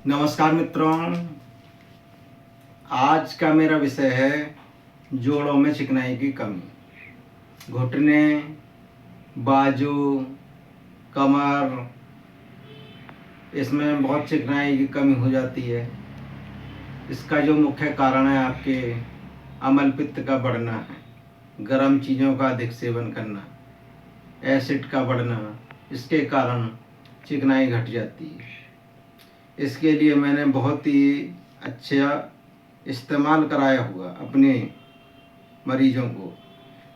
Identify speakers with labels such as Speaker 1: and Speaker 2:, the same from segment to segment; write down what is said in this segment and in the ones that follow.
Speaker 1: नमस्कार मित्रों, आज का मेरा विषय है जोड़ों में चिकनाई की कमी। घुटने, बाजू, कमर, इसमें बहुत चिकनाई की कमी हो जाती है। इसका जो मुख्य कारण है आपके अम्ल पित्त का बढ़ना है, गर्म चीज़ों का अधिक सेवन करना, एसिड का बढ़ना, इसके कारण चिकनाई घट जाती है। इसके लिए मैंने बहुत ही अच्छा इस्तेमाल कराया हुआ अपने मरीजों को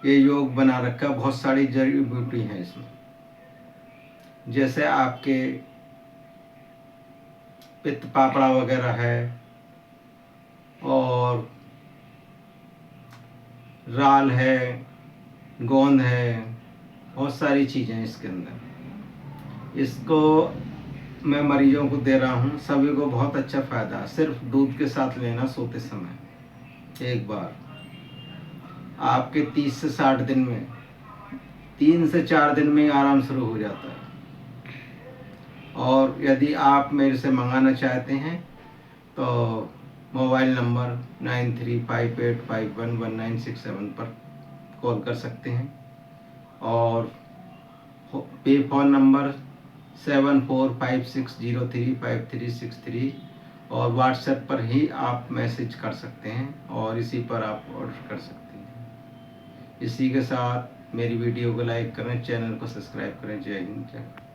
Speaker 1: ये योग बना रखा। बहुत सारी जड़ी बूटी हैं इसमें, जैसे आपके पित्त पापड़ा वगैरह है और राल है, गोंद है, बहुत सारी चीज़ें इसके अंदर। इसको मैं मरीजों को दे रहा हूँ, सभी को बहुत अच्छा फ़ायदा है। सिर्फ दूध के साथ लेना सोते समय एक बार। आपके 30 से 60 दिन में, 3 से 4 दिन में आराम शुरू हो जाता है। और यदि आप मेरे से मंगाना चाहते हैं तो मोबाइल नंबर 9358511967 पर कॉल कर सकते हैं और पे फ़ोन नंबर 7456035363 और व्हाट्सएप पर ही आप मैसेज कर सकते हैं और इसी पर आप ऑर्डर कर सकते हैं। इसी के साथ मेरी वीडियो को लाइक करें, चैनल को सब्सक्राइब करें। जय हिंद, जय भारत।